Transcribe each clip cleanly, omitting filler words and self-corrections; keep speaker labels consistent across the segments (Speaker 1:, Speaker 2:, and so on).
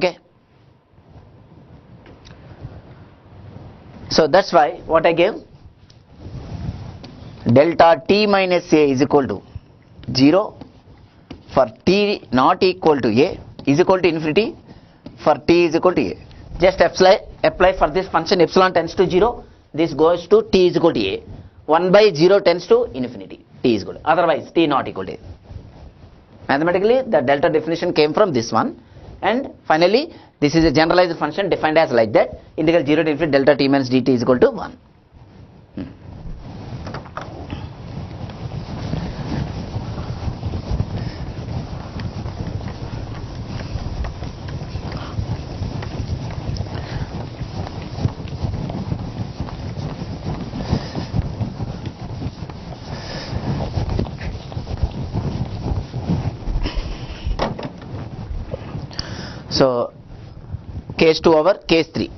Speaker 1: Okay. So that's why what I gave, delta t minus a is equal to 0 for t not equal to a is equal to infinity for t is equal to a. Just apply for this function epsilon tends to 0, this goes to t is equal to a. 1 by 0 tends to infinity, t is equal to, otherwise t not equal to a. Mathematically the delta definition came from this one, and finally this is a generalized function defined as like that, integral 0 to infinity delta t minus dt is equal to 1. So case 2 over case 3.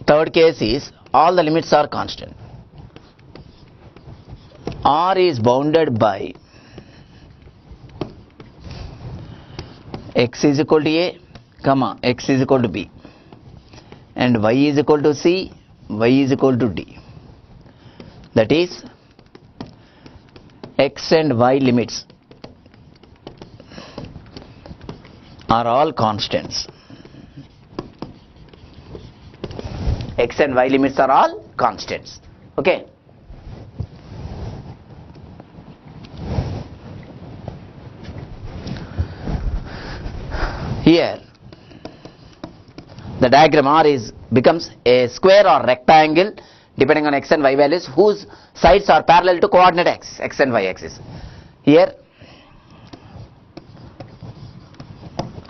Speaker 1: Third case is all the limits are constant. R is bounded by x is equal to a, comma x is equal to b, and y is equal to c, y is equal to d. That is, x and y limits are all constants. X and y limits are all constants. Okay. Here the diagram R becomes a square or rectangle depending on x and y values whose sides are parallel to coordinate x and y axis. Here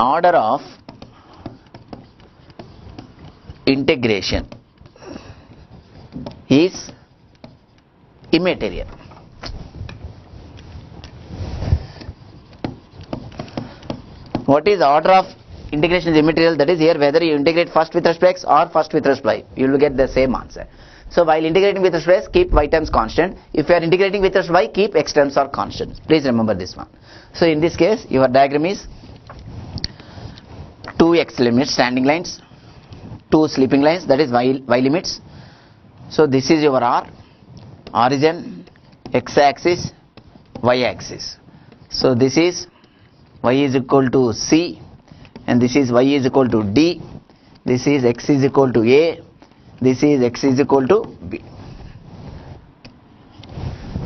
Speaker 1: order of integration is immaterial. What is order of integration is immaterial? That is, here whether you integrate first with respect to x or first with respect to y, you will get the same answer. So while integrating with respect to x, keep y terms constant. If you are integrating with respect to y, keep x terms are constant. Please remember this one. So in this case your diagram is 2 x limits standing lines, 2 sleeping lines, that is y limits. So this is your R, origin, x axis, y axis. So this is y is equal to c, and this is y is equal to d, this is x is equal to a, this is x is equal to b.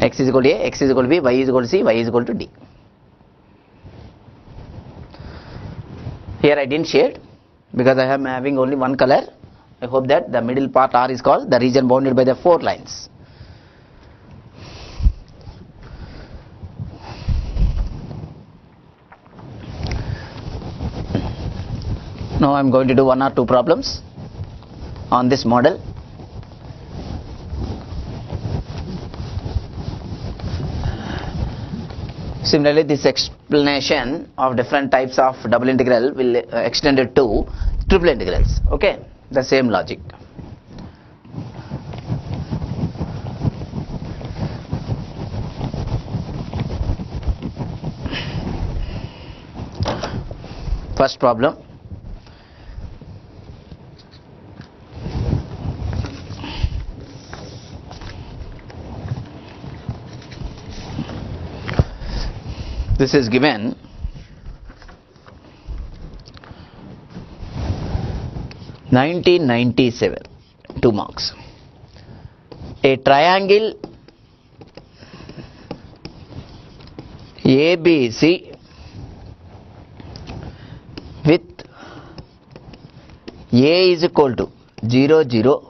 Speaker 1: X is equal to a, x is equal to b, y is equal to c, y is equal to d. Here I didn't shade because I am having only one color. I hope that the middle part R is called the region bounded by the 4 lines. Now I am going to do 1 or 2 problems on this model. Similarly, this explanation of different types of double integral will extend it to triple integrals. Okay, the same logic. First problem. This is given (1997), 2 marks. A triangle ABC with A is equal to 0, 0,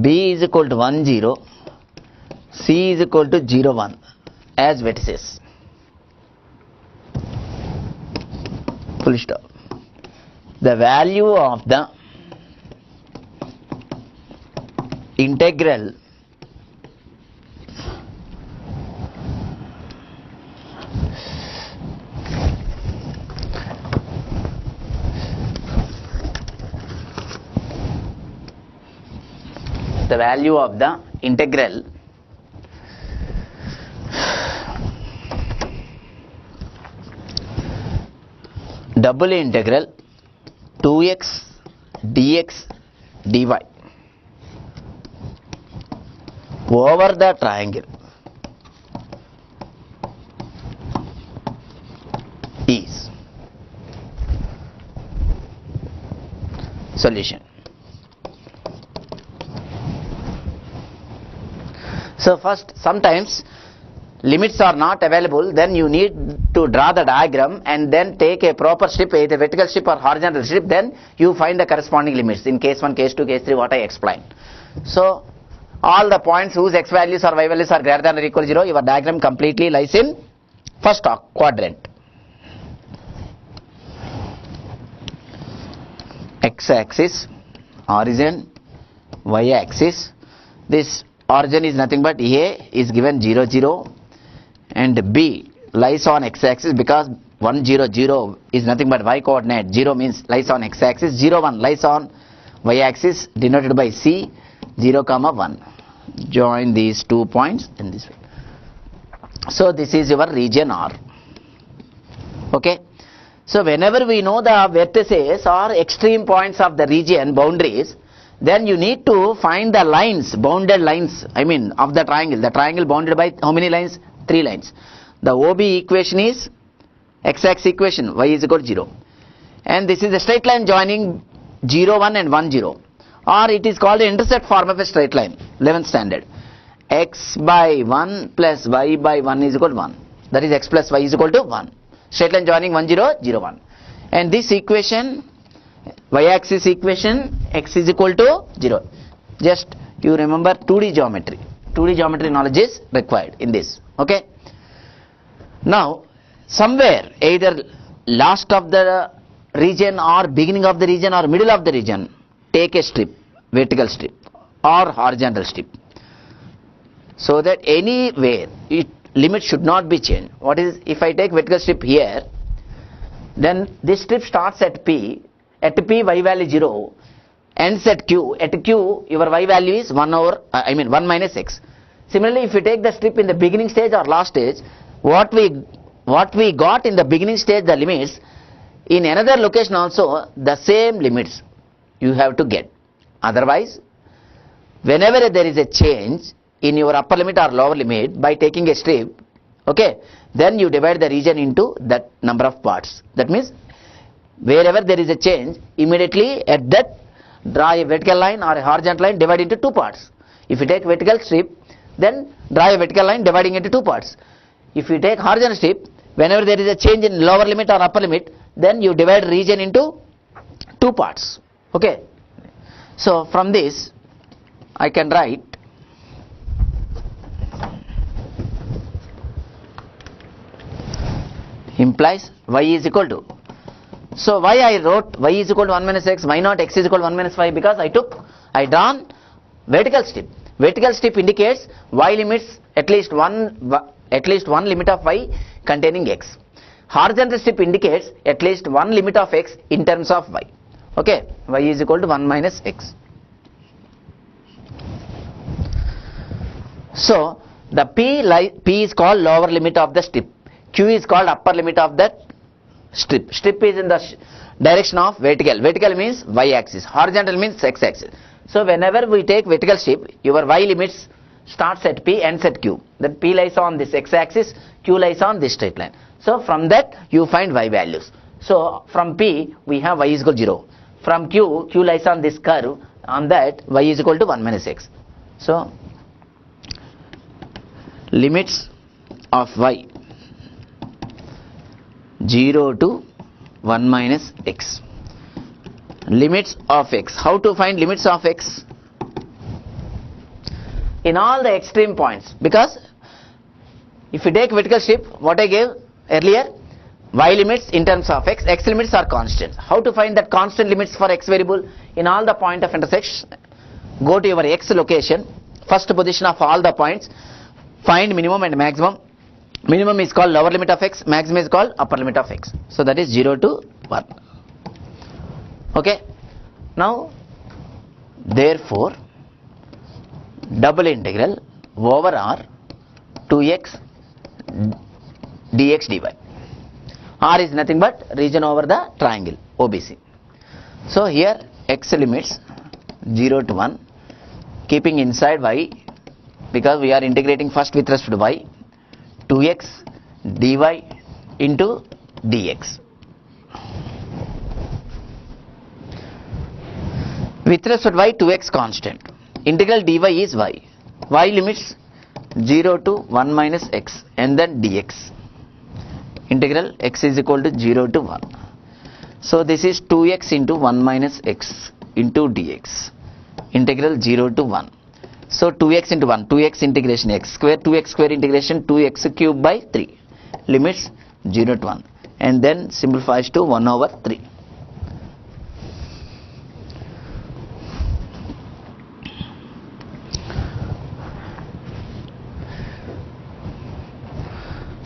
Speaker 1: B is equal to 1, 0, C is equal to 0, 1 as vertices. Full stop. The value of the integral double integral 2x dx dy over the triangle is solution. So first, sometimes limits are not available, then you need to draw the diagram and then take a proper strip, either vertical strip or horizontal strip, then you find the corresponding limits in case 1, case 2, case 3, what I explained. So all the points whose x values or y values are greater than or equal to 0, your diagram completely lies in first quadrant. X-axis, origin, y-axis. This origin is nothing but A is given 0, 0 and B lies on x-axis because 1, 0, 0 is nothing but y coordinate. 0 means lies on x-axis. 0, 1 lies on y-axis denoted by C, 0, 1. Join these 2 points in this way. So this is your region R. Okay. So whenever we know the vertices or extreme points of the region boundaries, then you need to find the lines, bounded lines, I mean of the triangle. The triangle bounded by how many lines? 3 lines. The OB equation is x-axis equation, y is equal to 0. And this is a straight line joining 0, 1 and 1, 0. Or it is called the intercept form of a straight line, 11th standard. X by 1 plus y by 1 is equal to 1. That is x plus y is equal to 1. Straight line joining 1, 0, 0, 1. And this equation, y-axis equation, x is equal to 0. Just you remember 2D geometry. 2D geometry knowledge is required in this. Okay. Now, somewhere either last of the region or beginning of the region or middle of the region, take a strip, vertical strip or horizontal strip, so that anywhere limit should not be changed. What is, if I take vertical strip here, then this strip starts at P y value 0, ends at Q your y value is 1 minus x. Similarly, if you take the strip in the beginning stage or last stage, what we got in the beginning stage, the limits, in another location also the same limits you have to get. Otherwise, whenever there is a change in your upper limit or lower limit by taking a strip, okay, then you divide the region into that number of parts. That means wherever there is a change, immediately at that draw a vertical line or a horizontal line, divide into 2 parts. If you take vertical strip, then draw a vertical line dividing into 2 parts. If you take horizontal strip, whenever there is a change in lower limit or upper limit, then you divide region into 2 parts. Okay. So from this I can write implies y is equal to. So why I wrote y is equal to 1 minus x, why not x is equal to 1 minus y? Because I drawn vertical strip. Vertical strip indicates y limits at least one limit of y containing x. Horizontal strip indicates at least one limit of x in terms of y. Okay, y is equal to 1 minus x. So the P is called lower limit of the strip. Q is called upper limit of that strip. Strip is in the direction of vertical. Vertical means y-axis. Horizontal means x-axis. So whenever we take vertical strip, your y limits starts at P, ends at Q. Then P lies on this x-axis, Q lies on this straight line. So from that you find y values. So from P we have y is equal to 0. From Q lies on this curve. On that y is equal to 1 minus x. So limits of y 0 to 1 minus x. Limits of x. How to find limits of x? In all the extreme points. Because if you take vertical strip, what I gave earlier, y limits in terms of x, x limits are constants. How to find that constant limits for x variable? In all the point of intersection, go to your x location, first position of all the points, find minimum and maximum. Minimum is called lower limit of x, maximum is called upper limit of x. So that is 0 to 1. Okay. Now, therefore, double integral over R 2x dx dy. R is nothing but region over the triangle OBC. So here x limits 0 to 1, keeping inside y, because we are integrating first with respect to y, 2x dy into dx. With respect to y, 2x constant. Integral dy is y. Y limits 0 to 1 minus x and then dx. Integral x is equal to 0 to 1. So this is 2x into 1 minus x into dx. Integral 0 to 1. So 2x into 1, 2x integration x square, 2x square integration 2x cube by 3. Limits 0 to 1. And then simplifies to 1 over 3.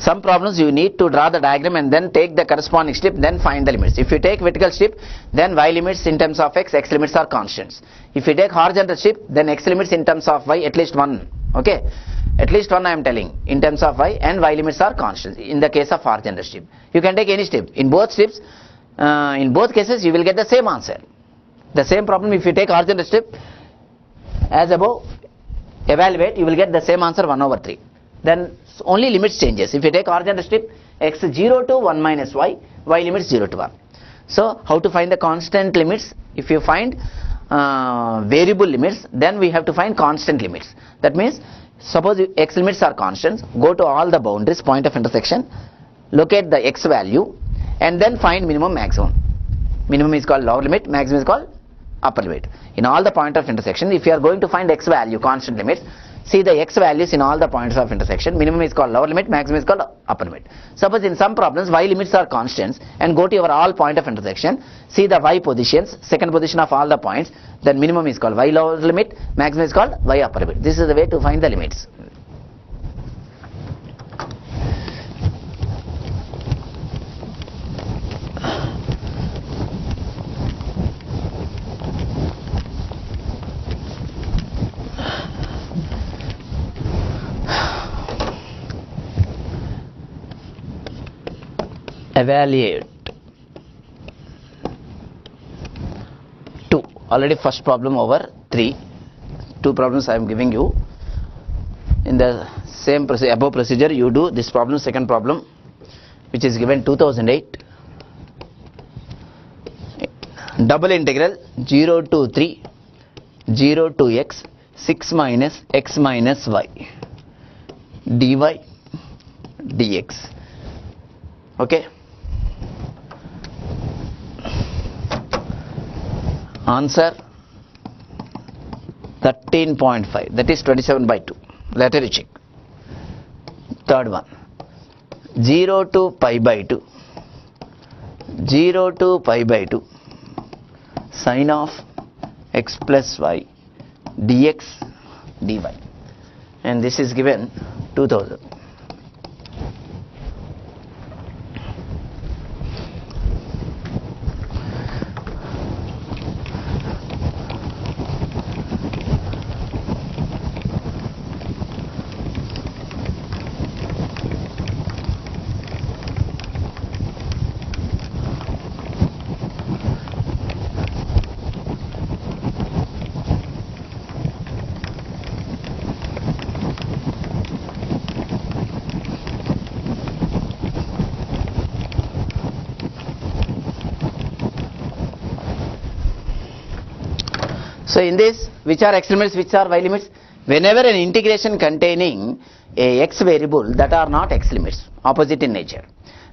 Speaker 1: Some problems you need to draw the diagram and then take the corresponding strip, then find the limits. If you take vertical strip, then y limits in terms of x limits are constants. If you take horizontal strip, then x limits in terms of y, at least one. Okay, at least one I am telling, in terms of y, and y limits are constants in the case of horizontal strip. You can take any strip. In both strips, in both cases you will get the same answer. The same problem if you take horizontal strip, as above, evaluate, you will get the same answer 1 over 3. Then only limits changes. If you take horizontal strip, x 0 to 1 minus y, y limits 0 to 1. So how to find the constant limits? If you find variable limits, then we have to find constant limits. That means, suppose x limits are constants, go to all the boundaries, point of intersection, locate the x value, and then find minimum maximum. Minimum is called lower limit, maximum is called upper limit. In all the point of intersection, if you are going to find x value, constant limits, see the x values in all the points of intersection. Minimum is called lower limit, maximum is called upper limit. Suppose in some problems y limits are constants, and go to your all point of intersection, see the y positions, second position of all the points, then minimum is called y lower limit, maximum is called y upper limit. This is the way to find the limits. Evaluate 2. Already first problem over 3. 2 problems I am giving you. In the same above procedure, you do this problem, second problem, which is given 2008. Double integral 0 to 3, 0 to x, 6 minus x minus y, dy dx. Okay. Answer 13.5, that is 27 by 2. Later you check. Third one, 0 to pi by 2, 0 to pi by 2, sine of x plus y dx dy, and this is given 2000. So in this, which are x limits, which are y limits? Whenever an integration containing a x variable that are not x limits, opposite in nature.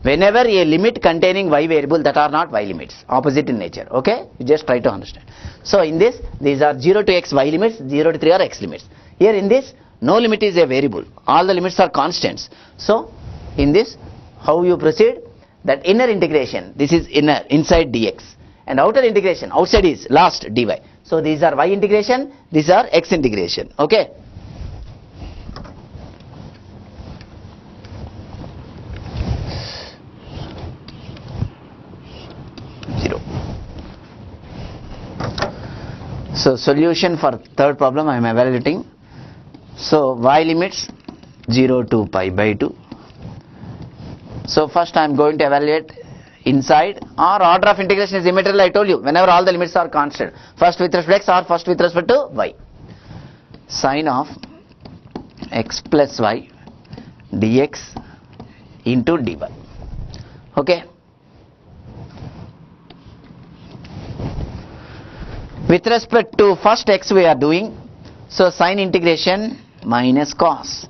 Speaker 1: Whenever a limit containing y variable that are not y limits, opposite in nature. Okay, you just try to understand. So in this, these are 0 to x y limits, 0 to 3 are x limits. Here in this, no limit is a variable, all the limits are constants. So in this, how you proceed? That inner integration, this is inner, inside dx, and outer integration, outside is last dy. So these are y integration, these are x integration. Okay. So solution for third problem I am evaluating. So y limits 0 to pi by 2, So first I am going to evaluate inside, or order of integration is immaterial. I told you, whenever all the limits are constant, first with respect to x or first with respect to y. Sine of x plus y dx into dy. Okay. With respect to first x we are doing, so sine integration minus cos,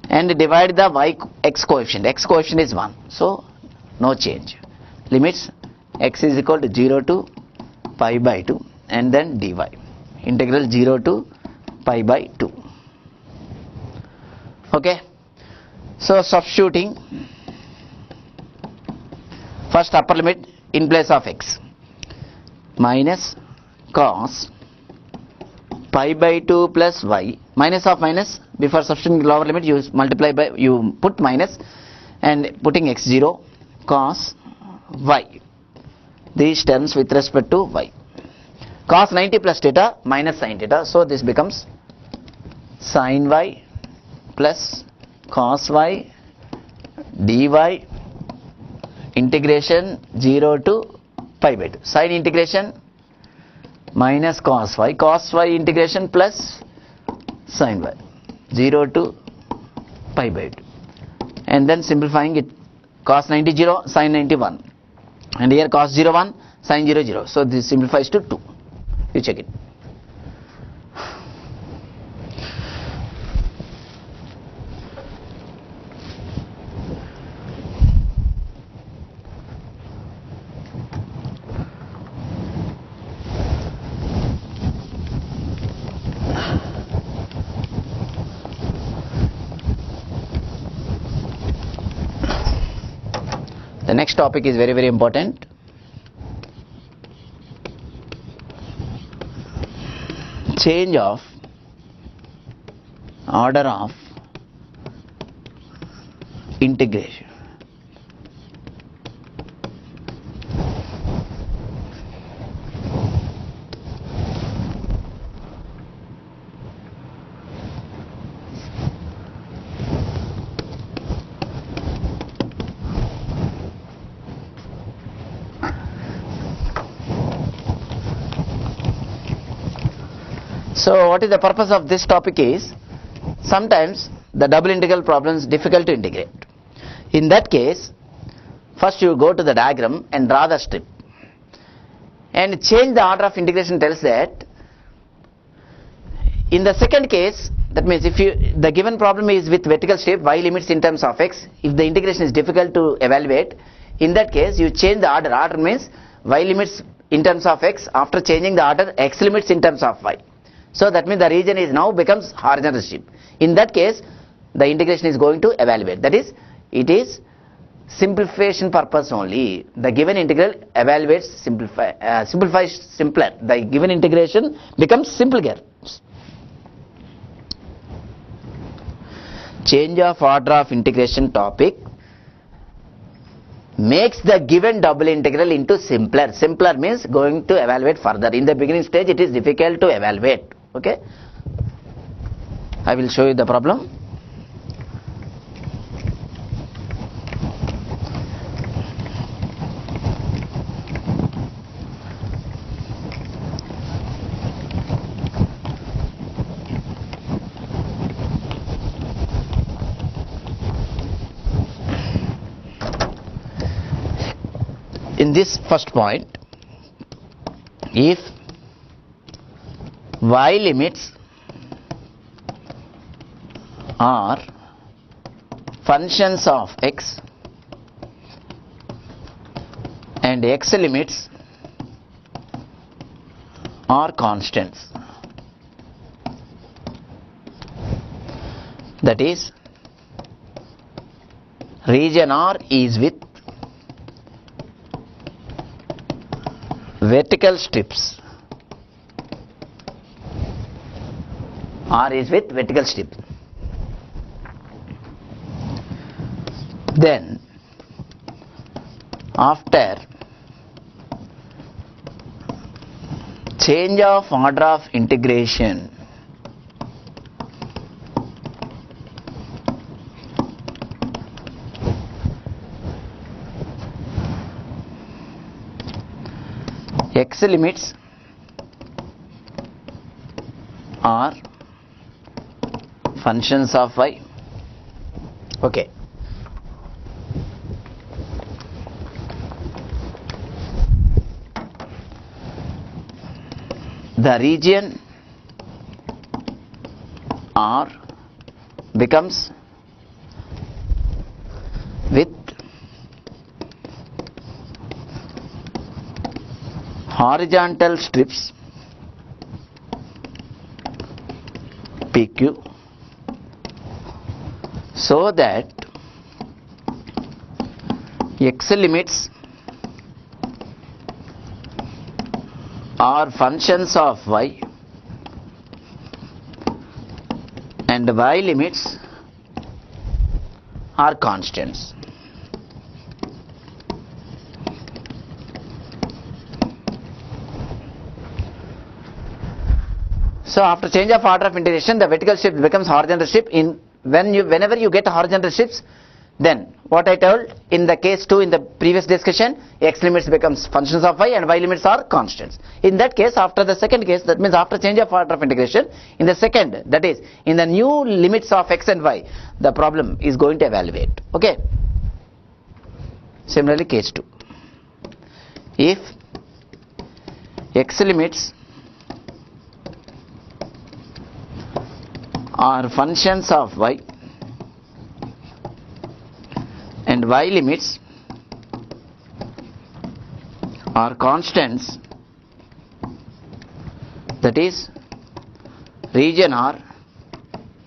Speaker 1: and divide the y x coefficient. X coefficient is 1, so no change. Limits x is equal to 0 to pi by 2, and then dy. Integral 0 to pi by 2. Okay. So substituting first upper limit in place of x, minus cos pi by 2 plus y, minus of minus, before substituting lower limit you multiply by, you put minus, and putting x0 cos y, these terms with respect to y. Cos 90 plus theta minus sin theta, so this becomes sin y plus cos y dy integration 0 to pi by 2. Sin integration minus cos y integration plus sin y 0 to pi by 2, and then simplifying it, cos 90 0, sin 90 1, and here cos 0 1, sin 0 0, so this simplifies to 2. You check it. The next topic is very important. Change of order of integration. So what is the purpose of this topic is, sometimes the double integral problem is difficult to integrate. In that case, first you go to the diagram and draw the strip, and change the order of integration tells that in the second case, that means if the given problem is with vertical strip, y limits in terms of x, if the integration is difficult to evaluate, in that case you change the order. Order means y limits in terms of x, after changing the order x limits in terms of y. So that means the region is now becomes horizontal strip. In that case, the integration is going to evaluate. That is, it is simplification purpose only. The given integral evaluates, simplifies simpler. The given integration becomes simpler. Change of order of integration topic makes the given double integral into simpler. Simpler means going to evaluate further. In the beginning stage, it is difficult to evaluate. Okay, I will show you the problem. In this first point, if y limits are functions of x and x limits are constants, that is, region R is with vertical strips. R is with vertical strip. Then after change of order of integration, x limits are functions of y. Okay. The region R becomes with horizontal strips PQ so that x limits are functions of y and y limits are constants. So after change of order of integration, the vertical strip becomes horizontal strip. Whenever you get horizontal strips, then what I told in the case 2 in the previous discussion, x limits becomes functions of y and y limits are constants. In that case, after the second case, that means after change of order of integration, in the second, that is in the new limits of x and y, the problem is going to evaluate. Okay. Similarly, case 2. If x limits are functions of y and y limits are constants, that is region R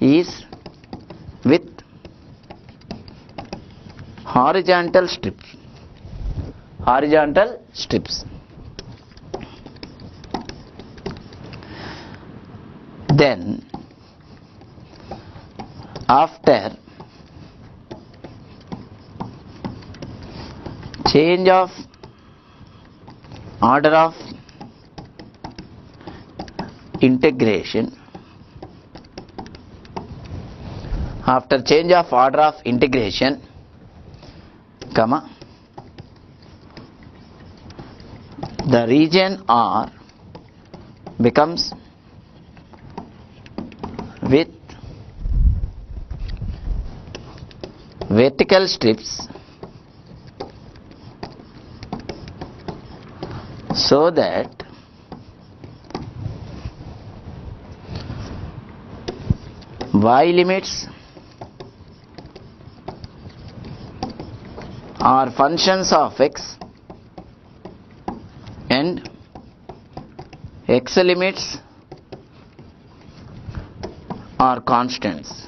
Speaker 1: is with horizontal strips. Then after change of order of integration, comma, the region R becomes with vertical strips so that y limits are functions of x and x limits are constants.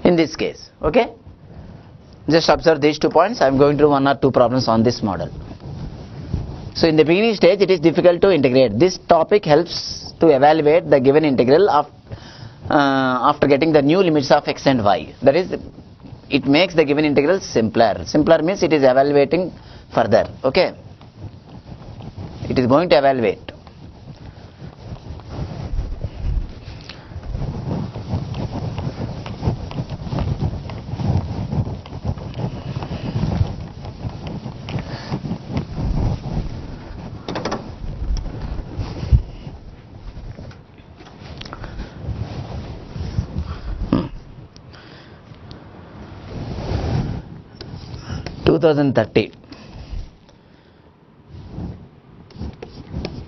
Speaker 1: In this case, okay, just observe these 2 points. I am going to do 1 or 2 problems on this model. So in the beginning stage, it is difficult to integrate. This topic helps to evaluate the given integral of after getting the new limits of x and y. That is, it makes the given integral simpler. Simpler means it is evaluating further. Okay, it is going to evaluate.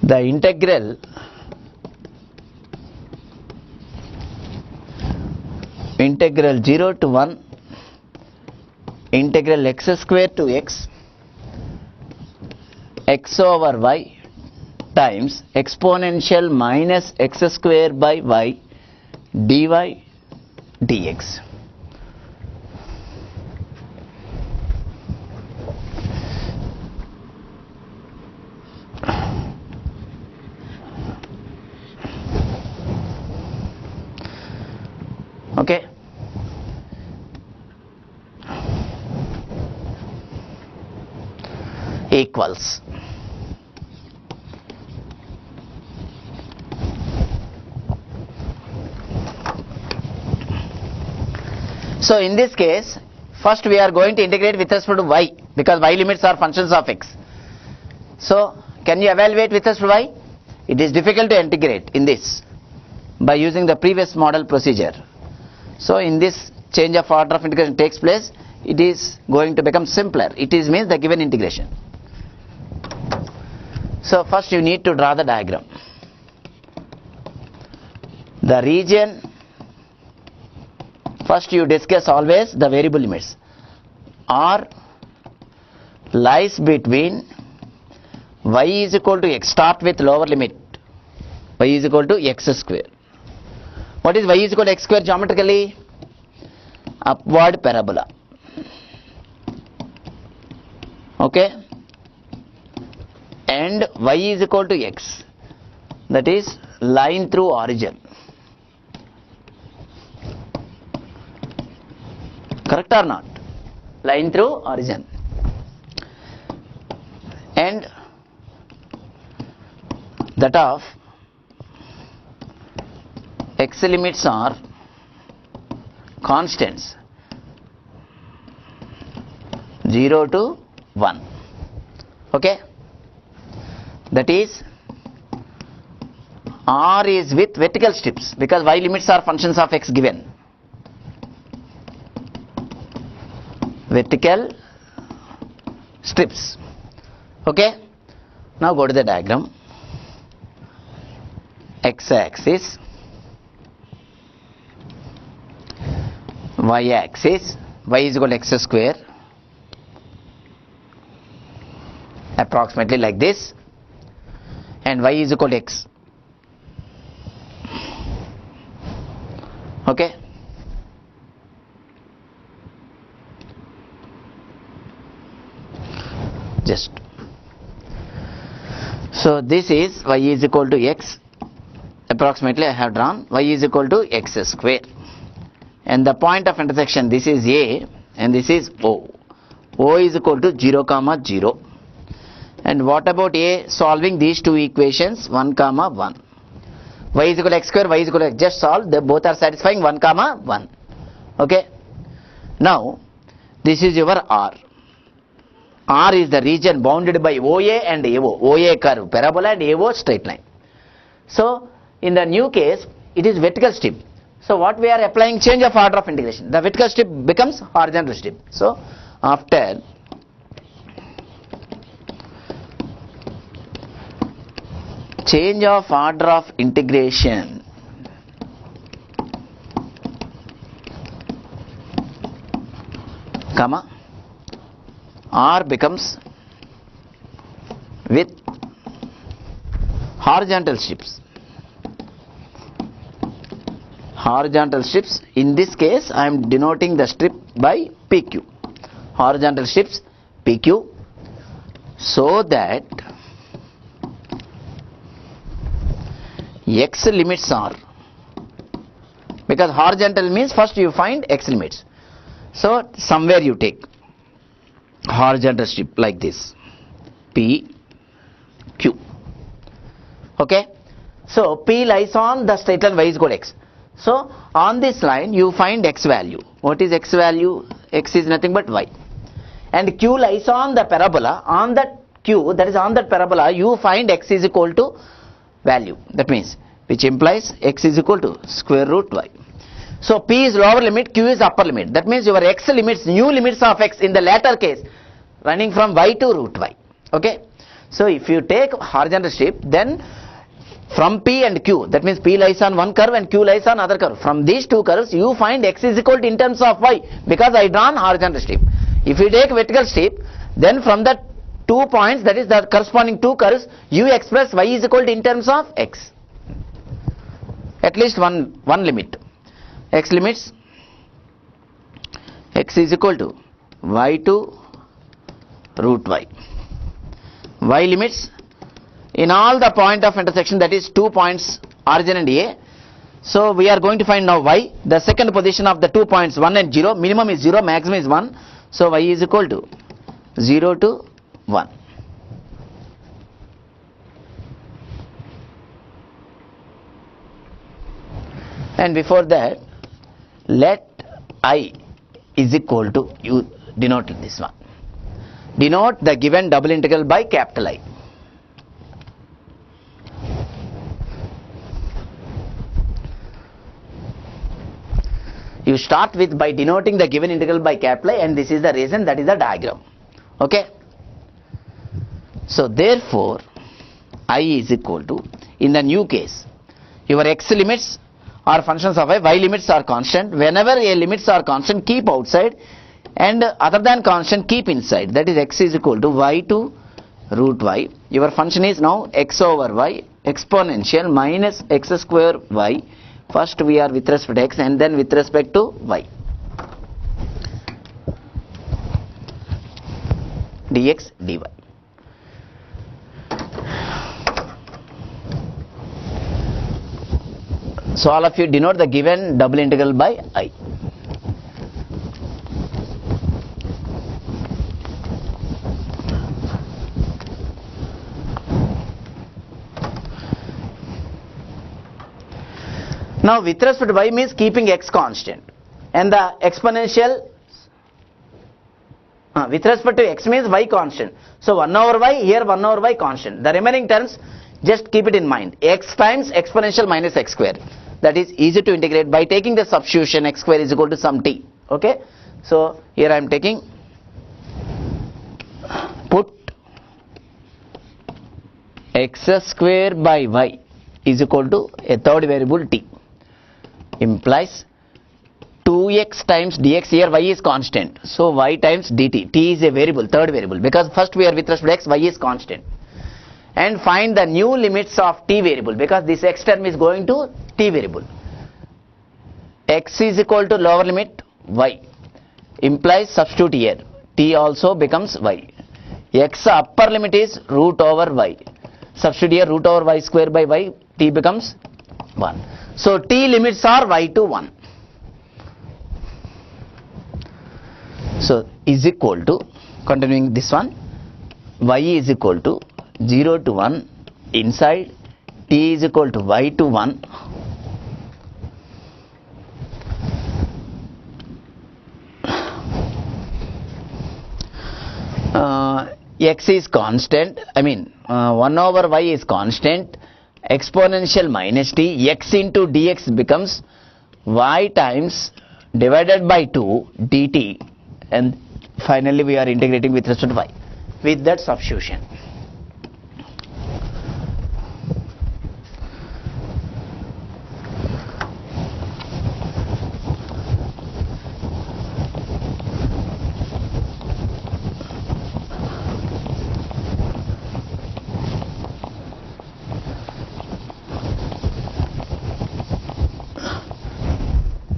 Speaker 1: The integral integral 0 to 1 integral x square to x x over y times exponential minus x square by y dy dx. equals. So in this case, first we are going to integrate with respect to y, because y limits are functions of x. So can you evaluate with respect to y? It is difficult to integrate in this by using the previous model procedure. So in this change of order of integration takes place, it is going to become simpler. It is means the given integration. So first you need to draw the diagram. The region, first you discuss always the variable limits. R lies between y is equal to x, start with lower limit, y is equal to x square. What is y is equal to x square geometrically? Upward parabola. Okay, and y is equal to x, that is line through origin. Correct or not? Line through origin. And that of x limits are constants 0 to 1. Okay, that is R is with vertical strips, because y limits are functions of x given. Vertical strips. Okay, now go to the diagram. X-axis, y-axis, y is equal to x square, approximately like this, and y is equal to x. Okay, just so this is y is equal to x, approximately I have drawn y is equal to x square, and the point of intersection, this is A and this is O. O is equal to 0 comma 0. And what about A? Solving these two equations, 1 comma 1. Y is equal to x square, y is equal to x. Just solve, they both are satisfying 1 comma 1. Okay, now this is your R. R is the region bounded by OA and AO. OA curve parabola and AO straight line. So in the new case, it is vertical strip. So what we are applying? Change of order of integration. The vertical strip becomes horizontal strip. So after change of order of integration, comma, R becomes with horizontal strips. Horizontal strips, in this case I am denoting the strip by PQ. Horizontal strips PQ, so that x limits are, because horizontal means first you find x limits. So somewhere you take horizontal strip like this, P, Q. Okay, so P lies on the straight line y is equal to x. So on this line you find x value. What is x value? X is nothing but y. And Q lies on the parabola. On that Q, that is on that parabola, you find x is equal to value. That means, which implies x is equal to square root y. So P is lower limit, Q is upper limit. That means your x limits, new limits of x in the latter case, running from y to root y. Okay, so if you take horizontal strip, then from P and Q, that means P lies on one curve and Q lies on other curve. From these two curves, you find x is equal to in terms of y, because I drawn horizontal strip. If you take vertical strip, then from the 2 points, that is the corresponding two curves, you express y is equal to in terms of x. At least one limit. X limits, x is equal to y to root y. Y limits in all the point of intersection, that is 2 points origin and A. So we are going to find now y, the second position of the 2 points 1 and 0, minimum is 0, maximum is 1. So y is equal to 0 to 1. And before that, let I is equal to, you denote this one. Denote the given double integral by capital I. You start with by denoting the given integral by capital I, and this is the reason, that is the diagram. Okay. So therefore, I is equal to, in the new case, your x limits are functions of y limits are constant. Whenever a limits are constant, keep outside, and other than constant, keep inside. That is, x is equal to y to root y. Your function is now x over y exponential minus x square y. First we are with respect to x and then with respect to y. Dx dy. So all of you denote the given double integral by I. Now with respect to y means keeping x constant, and the exponential with respect to x means y constant. So 1 over y, here 1 over y constant. The remaining terms, just keep it in mind, x times exponential minus x square. That is easy to integrate by taking the substitution, x square is equal to some t. Okay. So here I am taking, put x square by y is equal to a third variable t, implies 2x times dx. Here y is constant, so y times dt. T is a variable, third variable, because first we are with respect to x, y is constant. And find the new limits of t variable, because this x term is going to t variable. X is equal to lower limit y, implies substitute here, t also becomes y. X upper limit is root over y, substitute here root over y square by y, t becomes 1. So t limits are y to 1. So is equal to, continuing this one, y is equal to 0 to 1 inside, t is equal to y to 1, x is constant, 1 over y is constant, exponential minus t, x into dx becomes y times divided by 2 dt, and finally we are integrating with respect to y with that substitution.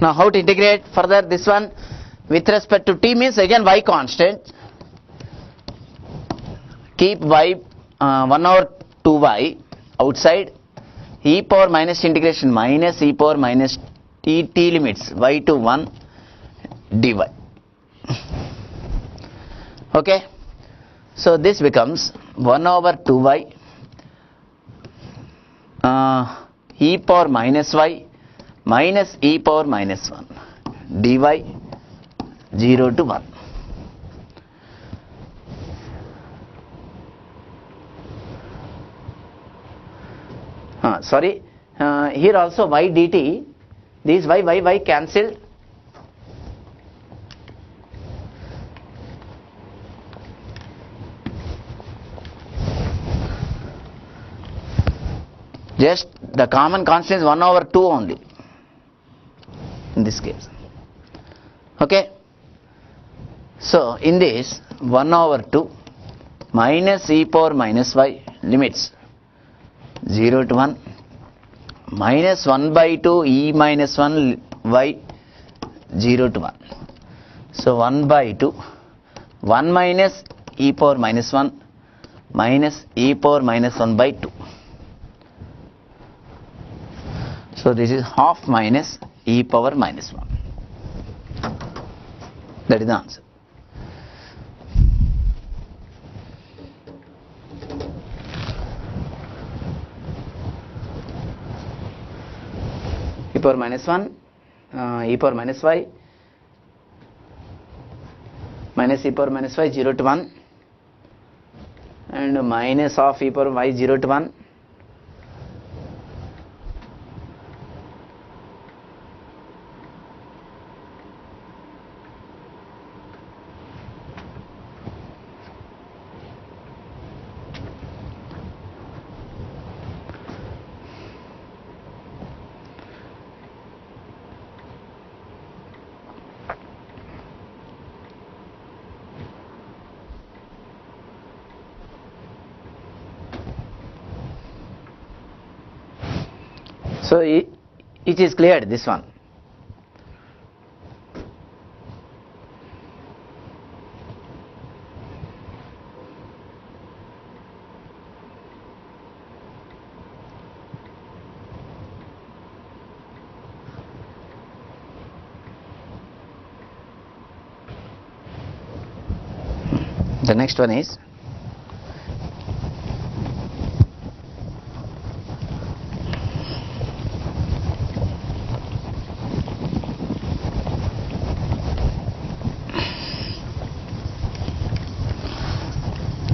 Speaker 1: Now how to integrate further this one with respect to t means again y constant, keep y 1 over 2y outside, e power minus integration minus e power minus t, t limits y to 1 dy. Okay, so this becomes 1 over 2y e power minus y minus e power minus 1 dy 0 to 1. Here also y dt, these y cancelled. Just the common constant is 1 over 2 only in this case. Okay. So in this 1 over 2 minus e power minus y limits 0 to 1 minus 1 by 2 e minus 1 y 0 to 1. So 1 by 2 1 minus e power minus 1 minus e power minus 1 by 2. So this is half minus e power minus 1. That is the answer. e power minus 1 e power minus y minus e power minus y 0 to 1 and minus of e power y 0 to 1 So it is cleared, this one. The next one is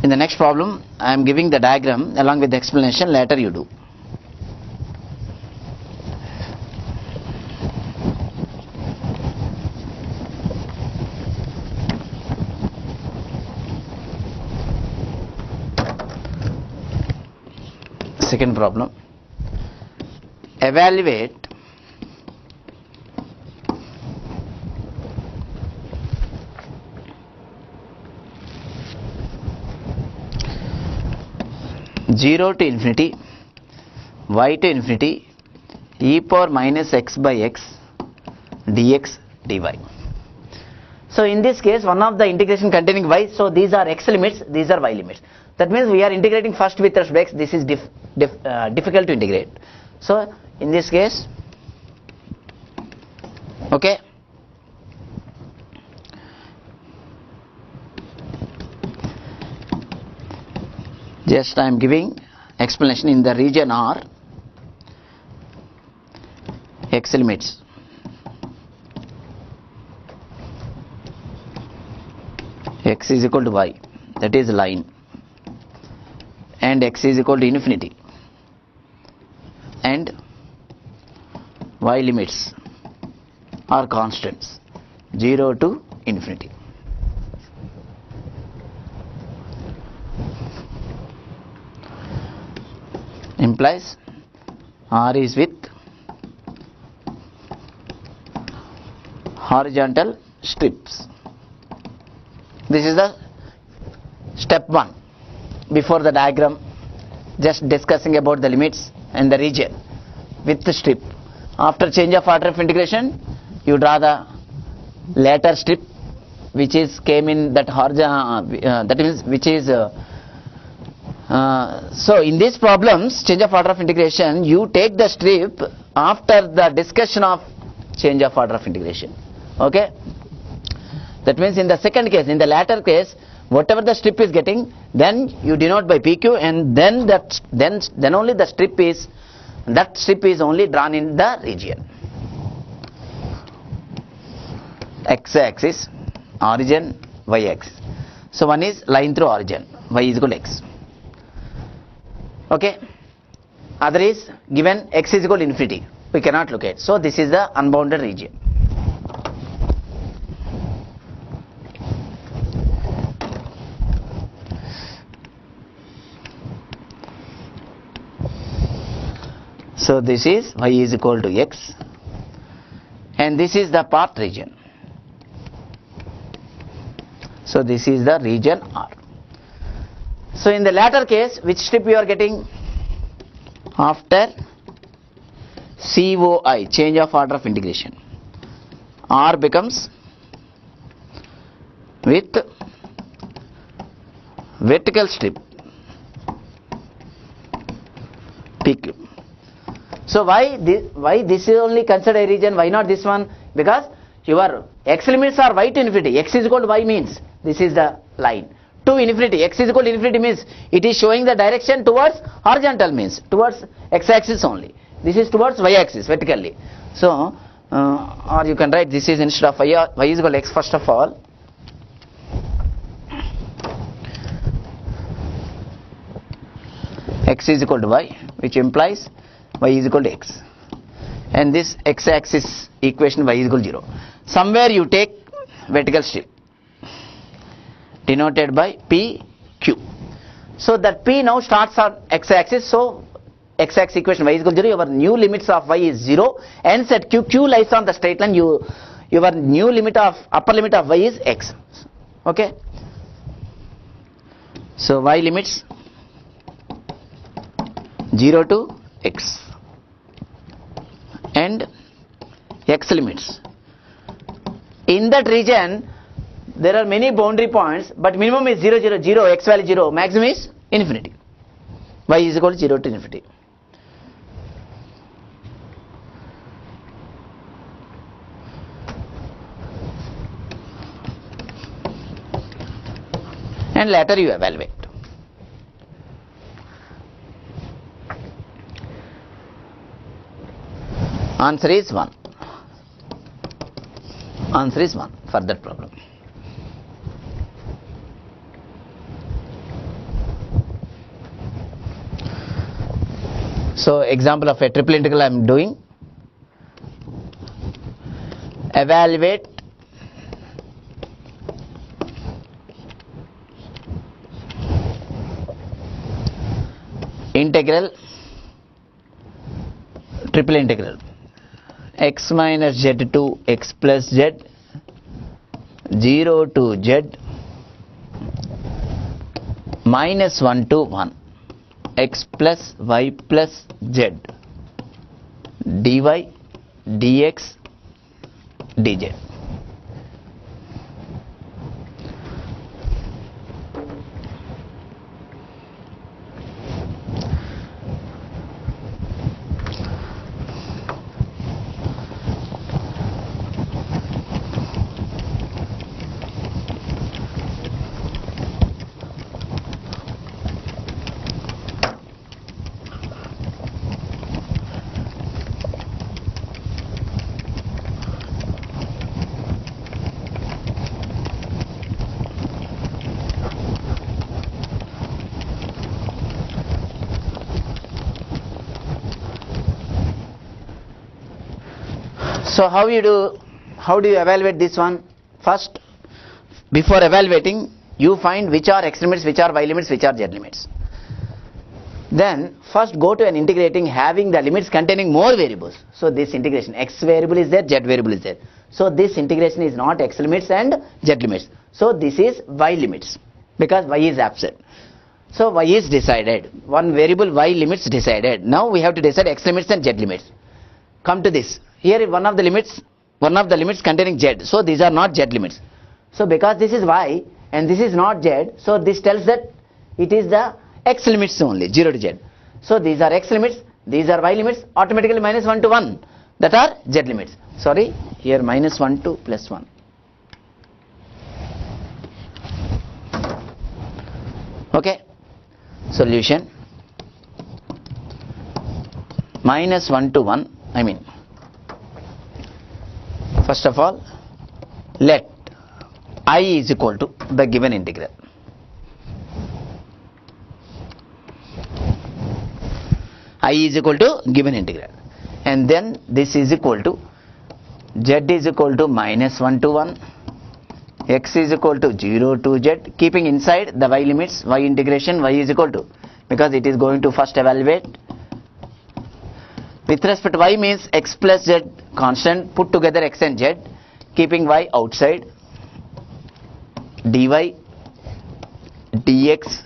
Speaker 1: in the next problem. I am giving the diagram along with the explanation, later you do. Second problem, evaluate zero to infinity y to infinity e power minus x by x dx dy. So in this case, one of the integration containing y, so these are x limits, these are y limits. That means we are integrating first with respect to x. This is difficult to integrate. So in this case, okay, just I am giving explanation. In the region R, x limits x is equal to y, that is line, and x is equal to infinity, and y limits are constants 0 to infinity. Implies R is with horizontal strips. This is the step 1 before the diagram, just discussing about the limits and the region with the strip. After change of order of integration, you draw the later strip which is came in that horizontal, that is which is so in these problems, change of order of integration, you take the strip after the discussion of change of order of integration. Okay, that means in the second case, in the latter case, whatever the strip is getting, then you denote by PQ, and then that then only the strip is, that strip is only drawn in the region. X axis, origin, y axis. So one is line through origin, y is equal to x. Okay, other is given x is equal to infinity, we cannot look at. So this is the unbounded region. So this is y is equal to x, and this is the part region. So this is the region R. So in the latter case, which strip you are getting? After COI, change of order of integration, R becomes with vertical strip PQ. So why this is only considered a region, why not this one? Because your x limits are y to infinity, x is equal to y means this is the line. To infinity, x is equal to infinity means it is showing the direction towards horizontal, means towards x axis only. This is towards y axis vertically. So or you can write this is instead of y is equal to x first of all. X is equal to y, which implies y is equal to x, and this x axis equation y is equal to 0. Somewhere you take vertical strip denoted by PQ. So that P now starts on x axis, so x axis equation y is equal to 0, your new limits of y is 0, and set Q lies on the straight line, your new limit of upper limit of y is x. Okay, so y limits 0 to x and x limits. In that region there are many boundary points, but minimum is 0, 0, 0, x value 0, maximum is infinity. Y is equal to 0 to infinity. And later you evaluate. Answer is 1. Answer is 1 for that problem. So example of a triple integral I am doing. Evaluate integral, triple integral x minus z to x plus z, 0 to z, minus 1 to 1, x plus y plus z, dy, dx, dz. So how do you evaluate this one? First, before evaluating, you find which are x limits, which are y limits, which are z limits. Then first go to an integrating having the limits containing more variables. So this integration, x variable is there, z variable is there. So this integration is not x limits and z limits. So this is y limits because y is absent. So y is decided. One variable y limits decided. Now we have to decide x limits and z limits. Come to this. Here one of the limits containing z. So these are not z limits. So because this is y and this is not z, so this tells that it is the x limits only, 0 to z. So these are x limits, these are y limits, automatically minus 1 to 1, that are z limits. Sorry, here minus 1 to plus 1. Okay, solution minus 1 to 1, I mean, first of all, let I is equal to the given integral. I is equal to given integral, and then this is equal to z is equal to minus 1 to 1, x is equal to 0 to z, keeping inside the y limits, y integration y is equal to, because it is going to first evaluate. With respect to y means x plus z constant, put together x and z, keeping y outside, dy, dx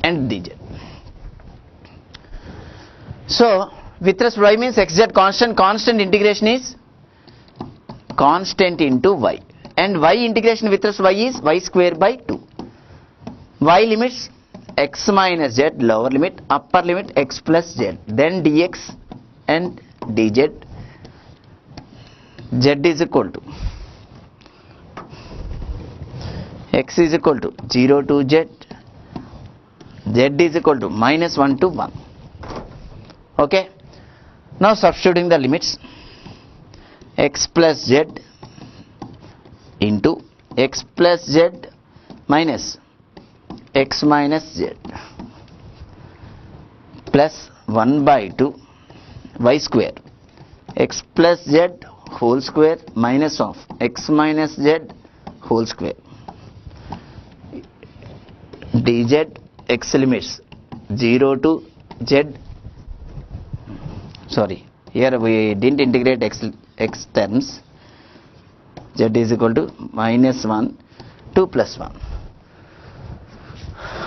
Speaker 1: and dz. So with respect to y means xz constant, constant integration is constant into y, and y integration with respect to y is y square by 2. Y limits x minus z, lower limit, upper limit x plus z, then dx and dz. Z is equal to x is equal to 0 to z, z is equal to minus 1 to 1. Okay, Now substituting the limits, x plus z into x plus z minus x minus z plus 1 by 2 y square x plus z whole square minus of x minus z whole square dz x limits 0 to z. Sorry, here we didn't integrate x terms. Z is equal to minus 1 to plus 1.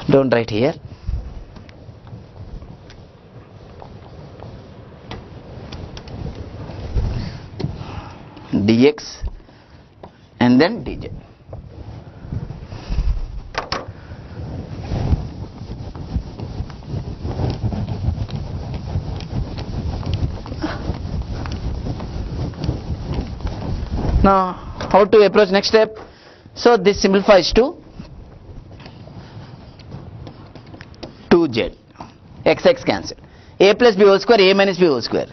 Speaker 1: Don't write here. Dx and then dz. Now, how to approach next step? So, this simplifies to 2z, x cancel, a plus b whole square, a minus b whole square.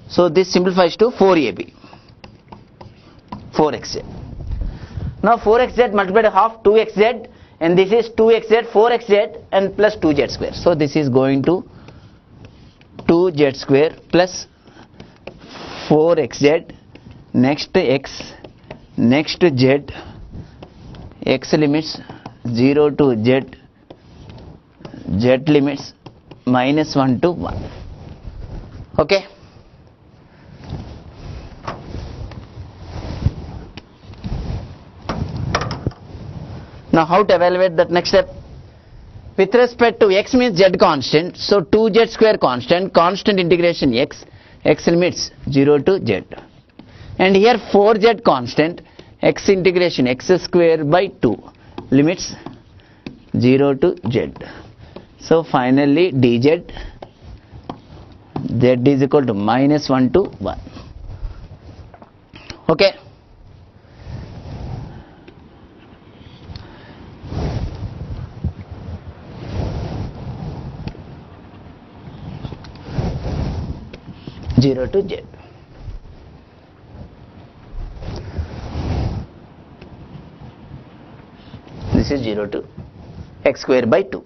Speaker 1: So, this simplifies to 4ab, 4xz. Now, 4xz multiplied by half 2xz, and this is 2xz, 4xz and plus 2z square. So, this is going to 2z square plus 4xz, next x, next z, x limits 0 to z, z limits minus 1 to 1. Okay. Now how to evaluate that next step? With respect to x means z constant, so 2z square constant, constant integration x, x limits 0 to z. And here 4z constant, x integration x square by 2, limits 0 to z. So finally dz, z is equal to minus 1 to 1. Okay. Zero to z. This is 0 to x square by 2.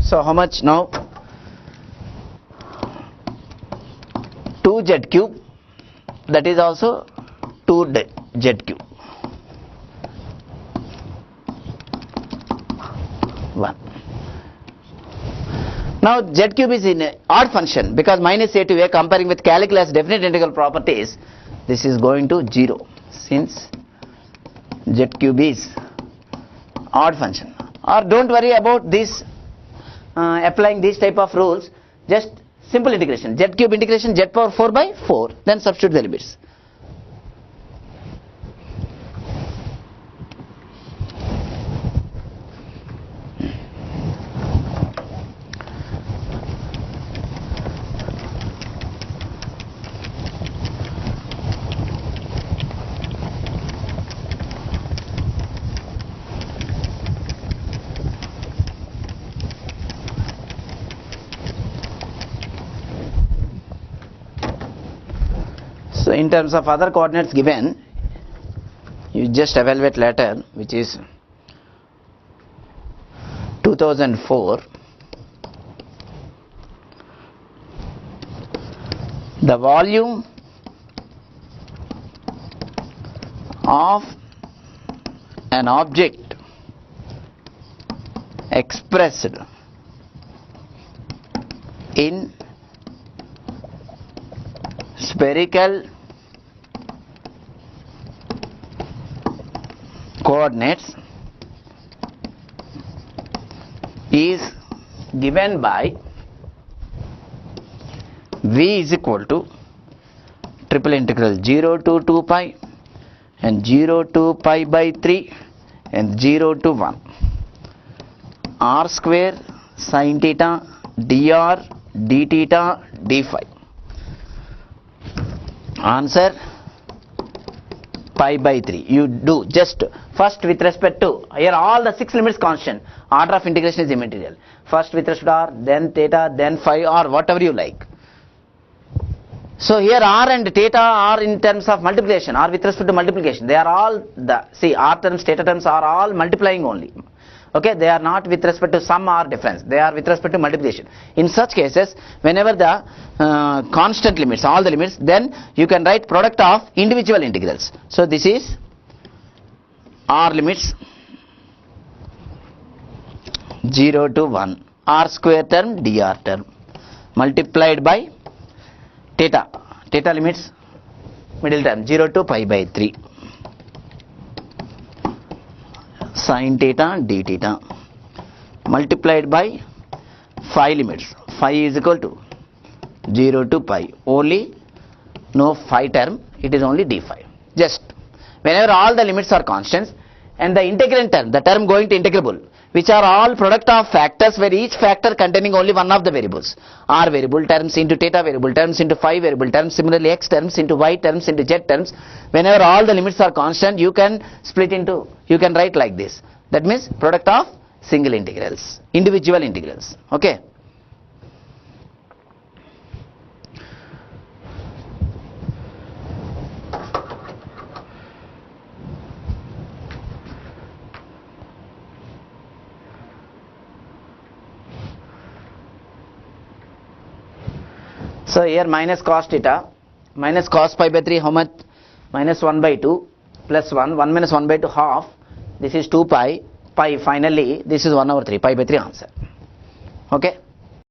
Speaker 1: So how much now? 2z cube, that is also 2z cube. 1. Now z cube is in odd function because minus a to a, comparing with calculus definite integral properties, this is going to 0 since z cube is odd function. Or don't worry about this. Applying these type of rules, just simple integration, z cube integration z power 4 by 4, then substitute the limits. So in terms of other coordinates given, you just evaluate later, which is 2004. The volume of an object expressed in spherical coordinates is given by V is equal to triple integral 0 to 2 pi and 0 to pi by 3 and 0 to 1 r square sin theta dr d theta d phi. Answer pi by 3. You do just first with respect to, here all the 6 limits constant, order of integration is immaterial. First with respect to r, then theta, then phi, or whatever you like. So here r and theta are in terms of multiplication, or with respect to multiplication. They are all r terms, theta terms are all multiplying only. Okay, they are not with respect to sum or difference. They are with respect to multiplication. In such cases, whenever the constant limits, all the limits, then you can write product of individual integrals. So this is r limits 0 to 1, r square term, dr term, multiplied by theta. Theta limits middle term 0 to pi by 3. Sin theta d theta multiplied by phi limits. Phi is equal to 0 to pi. Only no phi term, it is only d phi. Just whenever all the limits are constants and the integrand term, the term going to integrable, which are all product of factors where each factor containing only one of the variables. R variable terms into theta variable terms into phi variable terms, similarly x terms into y terms into z terms. Whenever all the limits are constant, you can split into, you can write like this. That means product of single integrals, individual integrals. Okay. So here minus cos theta, minus cos pi by 3, how much? Minus 1 by 2 plus 1, 1 minus 1 by 2 half, this is 2 pi, pi finally, this is 1 over 3, pi by 3 answer. Okay.